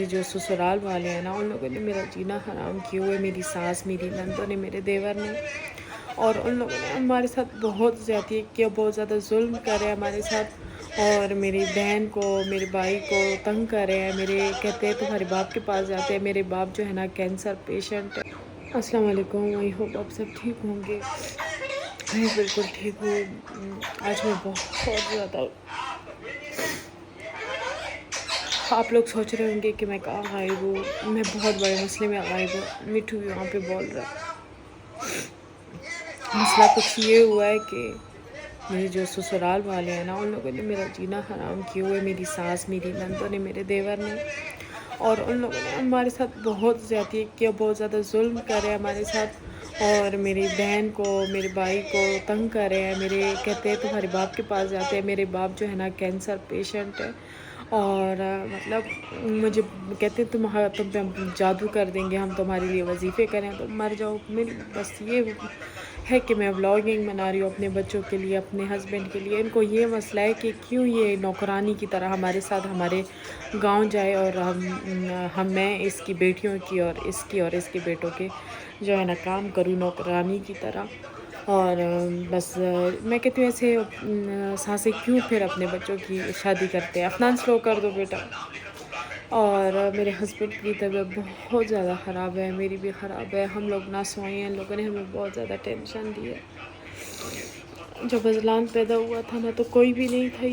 جو سسرال والے ہیں نا، ان لوگوں نے میرا جینا حرام کیے ہوئے، میری ساس، میری نندوں نے، میرے دیور نے، اور ان لوگوں نے ہمارے ساتھ بہت زیادتی کیا، بہت زیادہ ظلم کر رہے ہیں ہمارے ساتھ، اور میری بہن کو، میرے بھائی کو تنگ کر رہے ہیں. میرے کہتے ہیں تمہارے باپ کے پاس جاتے ہیں. میرے باپ جو ہے نا کینسر پیشنٹ ہے. السلام علیکم، آئی ہوپ آپ سب ٹھیک ہوں گے. میں بالکل ٹھیک ہوں. آج میں بہت زیادہ، آپ لوگ سوچ رہے ہوں گے کہ میں کہاں غائب ہوں. میں بہت بڑے مسئلے میں غائب ہوں. مٹھو بھی وہاں پہ بول رہا ہے. مسئلہ کچھ یہ ہوا ہے کہ میرے جو سسرال والے ہیں نا، ان لوگوں نے میرا جینا حرام کیے ہوئے، میری ساس، میری نندوں نے، میرے دیور نے، اور ان لوگوں نے ہمارے ساتھ بہت زیادتی کیا، بہت زیادہ ظلم کر رہے ہیں ہمارے ساتھ، اور میری بہن کو، میرے بھائی کو تنگ کر رہے ہیں. میرے کہتے ہیں تمہارے باپ کے پاس جاتے ہیں. میرے باپ جو ہے نا کینسر پیشنٹ ہے، اور مطلب مجھے کہتے ہیں تم پہ ہم جادو کر دیں گے، ہم تمہارے لیے وظیفے کریں تو مر جاؤ. بس یہ ہے کہ میں ولاگنگ بنا رہی ہوں اپنے بچوں کے لیے، اپنے ہسبینڈ کے لیے. ان کو یہ مسئلہ ہے کہ کیوں یہ نوکرانی کی طرح ہمارے ساتھ ہمارے گاؤں جائے، اور میں اس کی بیٹیوں کی اور اس کے بیٹوں کے جو ہے نا کام کروں نوکرانی کی طرح. اور بس میں کہتی ہوں ایسے سانسیں کیوں پھر اپنے بچوں کی شادی کرتے ہیں. افنان سلو کر دو بیٹا. اور میرے ہسبینڈ کی طبیعت بہت زیادہ خراب ہے، میری بھی خراب ہے. ہم لوگ نہ سوئے ہیں. ان لوگوں نے ہمیں بہت زیادہ ٹینشن دی ہے. جب اذلان پیدا ہوا تھا نا تو کوئی بھی نہیں تھا.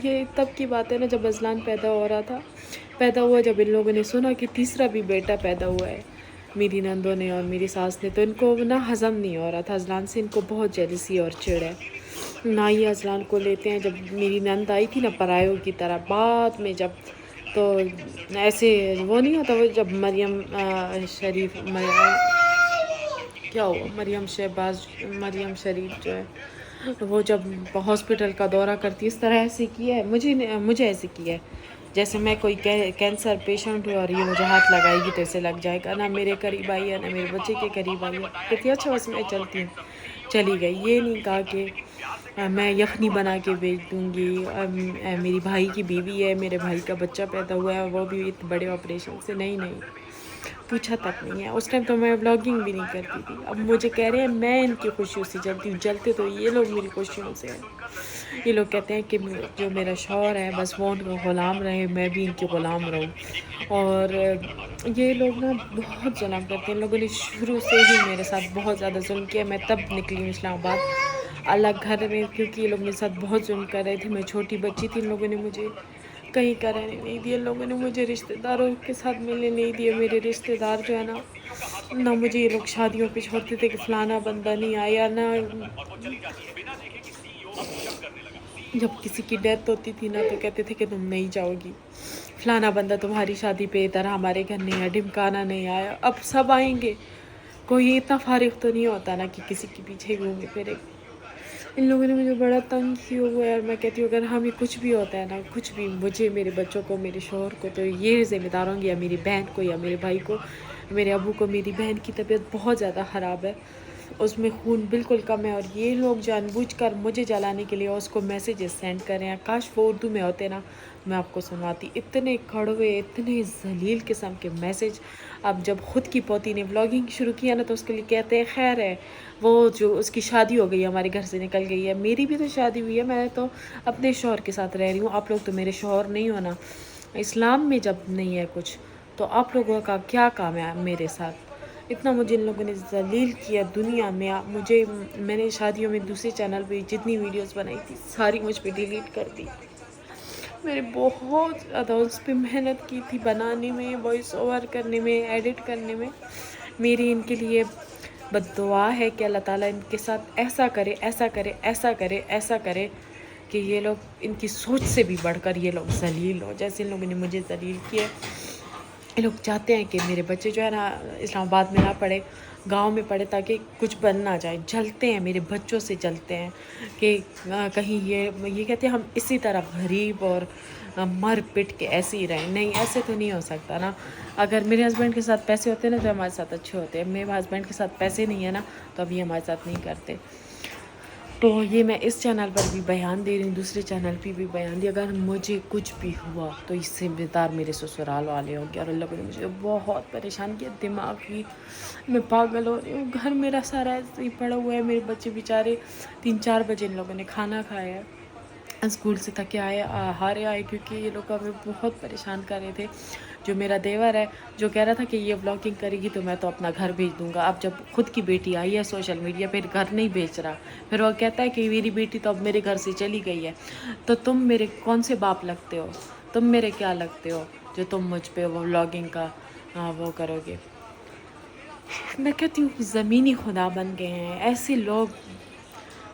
یہ تب کی بات ہے نا جب اذلان پیدا ہو رہا تھا. پیدا ہوا جب ان لوگوں نے سنا کہ تیسرا بھی بیٹا پیدا ہوا ہے، میری نندوں نے اور میری ساس نے، تو ان کو نہ ہضم نہیں ہو رہا تھا اذلان سے. ان کو بہت جیلسی اور چڑ ہے. نہ ہی اذلان کو لیتے ہیں. جب میری نند آئی تھی نا پرایوں کی طرح، بعد میں جب تو ایسے وہ نہیں ہوتا، وہ جب مریم شریف کیا ہوا، مریم شریف جو ہے وہ جب ہاسپٹل کا دورہ کرتی، اس طرح ایسے کیا ہے مجھے ایسے کیا ہے جیسے میں کوئی کینسر پیشنٹ ہوں اور یہ مجھے ہاتھ لگائے گی تو اسے لگ جائے گا. نہ میرے قریب آئی ہے، نہ میرے بچے کے قریب آئی ہے. کہتی اچھا بس میں چلتی ہوں. چلی گئی. یہ نہیں کہا کہ میں یخنی بنا کے بیچ دوں گی. میری بھائی کی بیوی ہے، میرے بھائی کا بچہ پیدا ہوا ہے، وہ بھی بڑے آپریشن سے. نہیں پوچھا تک نہیں ہے. اس ٹائم تو میں ولاگنگ بھی نہیں کرتی تھی. اب مجھے کہہ رہے ہیں میں ان کی خوشیوں سے جلتی ہوں. جلتے تو یہ لوگ میری خوشیوں سے ہیں. یہ لوگ کہتے ہیں کہ جو میرا شوہر ہے بس وہ ان کا غلام رہے، میں بھی ان کی غلام رہوں. اور یہ لوگ نا بہت ظلم کرتے ہیں. ان لوگوں نے شروع سے ہی میرے ساتھ بہت زیادہ ظلم کیا. میں تب نکلی ہوں اسلام آباد الگ گھر میں، کیونکہ یہ لوگ میرے ساتھ بہت ظلم کر رہے تھے. میں چھوٹی بچی تھی. ان لوگوں نے مجھے کہیں کا رہنے نہیں دیا. ان لوگوں نے مجھے رشتہ داروں کے ساتھ ملنے نہیں دیا. میرے رشتہ دار جو ہے نہ مجھے یہ لوگ شادیوں پہ چھوڑتے تھے کہ فلانا بندہ نہیں آیا. نہ جب کسی کی ڈیتھ ہوتی تھی نا تو کہتے تھے کہ تم نہیں جاؤ گی، فلانا بندہ تمہاری شادی پہ ادھر ہمارے گھر نہیں آیا، ڈھمکانا نہیں آیا. اب سب آئیں گے. کوئی اتنا فارغ تو نہیں ہوتا نا کہ کسی کے پیچھے گھومے پھرے. ان لوگوں نے مجھے بڑا تنگ کیا ہوا ہے. اور میں کہتی ہوں اگر ہمیں کچھ بھی ہوتا ہے نا، کچھ بھی، مجھے، میرے بچوں کو، میرے شوہر کو، تو یہ ذمہ دار ہوں گے، یا میری بہن کو، یا میرے بھائی کو، میرے ابو کو. میری بہن کی طبیعت بہت زیادہ خراب ہے، اس میں خون بالکل کم ہے. اور یہ لوگ جان بوجھ کر مجھے جلانے کے لیے اس کو میسیجز سینڈ کر رہے ہیں. کاش وہ اردو میں ہوتے نا، میں آپ کو سنواتی. اتنے کڑوے، اتنے ذلیل قسم کے میسیج. اب جب خود کی پوتی نے ولاگنگ شروع کیا نا تو اس کے لیے کہتے ہیں خیر ہے، وہ جو اس کی شادی ہو گئی ہے، ہمارے گھر سے نکل گئی ہے. میری بھی تو شادی ہوئی ہے، میں تو اپنے شوہر کے ساتھ رہ رہی ہوں. آپ لوگ تو میرے شوہر نہیں ہونا. اسلام میں جب نہیں ہے کچھ تو آپ لوگوں کا کیا کام ہے میرے ساتھ. اتنا مجھے ان لوگوں نے ذلیل کیا دنیا میں. میں نے شادیوں میں دوسرے چینل پہ جتنی ویڈیوز بنائی تھی ساری مجھ پہ ڈیلیٹ کر دی. میں نے بہت زیادہ اس پہ محنت کی تھی، بنانے میں، وائس اوور کرنے میں، ایڈٹ کرنے میں. میری ان کے لیے بد دعا ہے کہ اللہ تعالیٰ ان کے ساتھ ایسا کرے، ایسا کرے، ایسا کرے، ایسا کرے کہ یہ لوگ ان کی سوچ سے بھی بڑھ کر یہ لوگ ذلیل ہو، جیسے ان لوگوں نے مجھے ذلیل کیا. یہ لوگ چاہتے ہیں کہ میرے بچے جو ہے نا اسلام آباد میں نہ پڑھے، گاؤں میں پڑھے، تاکہ کچھ بن نہ جائے. جلتے ہیں میرے بچوں سے، جلتے ہیں کہ کہیں یہ کہتے ہیں ہم اسی طرح غریب اور مر پٹ کے ایسے ہی رہیں. نہیں، ایسے تو نہیں ہو سکتا نا. اگر میرے ہسبینڈ کے ساتھ پیسے ہوتے نا تو ہمارے ساتھ اچھے ہوتے ہیں. میرے ہسبینڈ کے ساتھ پیسے نہیں ہیں نا تو ابھی ہمارے ساتھ نہیں کرتے. تو یہ میں اس چینل پر بھی بیان دے رہی ہوں، دوسرے چینل پہ بھی بیان دی، اگر مجھے کچھ بھی ہوا تو اس سے بیدار میرے سسرال والے ہوں گے، اور اللہ نے مجھے بہت پریشان کیا، دماغ بھی میں پاگل ہو رہی ہوں، گھر میرا سارا ایسے ہی پڑا ہوا ہے، میرے بچے بیچارے 3-4 بجے ان لوگوں نے کھانا کھایا ہے، اسکول سے تھکے آئے ہارے آئے، کیونکہ یہ لوگ ہمیں بہت پریشان کر رہے تھے۔ جو میرا دیور ہے جو کہہ رہا تھا کہ یہ بلاگنگ کرے گی تو میں تو اپنا گھر بھیج دوں گا، اب جب خود کی بیٹی آئی ہے سوشل میڈیا پھر گھر نہیں بیچ رہا، پھر وہ کہتا ہے کہ میری بیٹی تو اب میرے گھر سے چلی گئی ہے، تو تم میرے کون سے باپ لگتے ہو، تم میرے کیا لگتے ہو جو تم مجھ پہ وہ بلاگنگ کا وہ کرو گے۔ میں کہتی ہوں زمینی خدا بن گئے ہیں ایسے لوگ،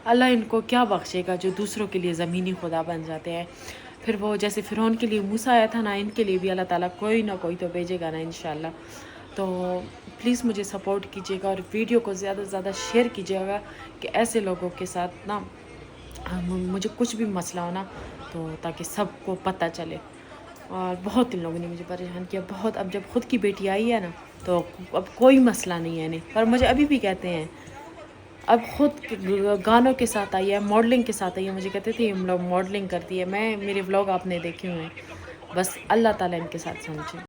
اللہ ان کو کیا بخشے گا جو دوسروں کے لیے زمینی خدا بن جاتے ہیں۔ پھر وہ جیسے فرعون کے لیے موسیٰ آیا تھا نا، ان کے لیے بھی اللہ تعالیٰ کوئی نہ کوئی تو بھیجے گا نا انشاءاللہ۔ تو پلیز مجھے سپورٹ کیجیے گا اور ویڈیو کو زیادہ سے زیادہ شیئر کیجیے گا کہ ایسے لوگوں کے ساتھ نا مجھے کچھ بھی مسئلہ ہونا تو تاکہ سب کو پتہ چلے۔ اور بہت ان لوگوں نے مجھے پریشان کیا بہت، اب جب خود کی بیٹی آئی ہے نا تو اب کوئی مسئلہ نہیں ہے انہیں، پر مجھے ابھی بھی کہتے ہیں، اب خود گانوں کے ساتھ آئی ہے، ماڈلنگ کے ساتھ آئی ہے، مجھے کہتے تھے ہم لوگ ماڈلنگ کرتی ہے، میرے ولاگ آپ نے دیکھے ہوئے ہیں، بس اللہ تعالیٰ ان کے ساتھ سمجھے۔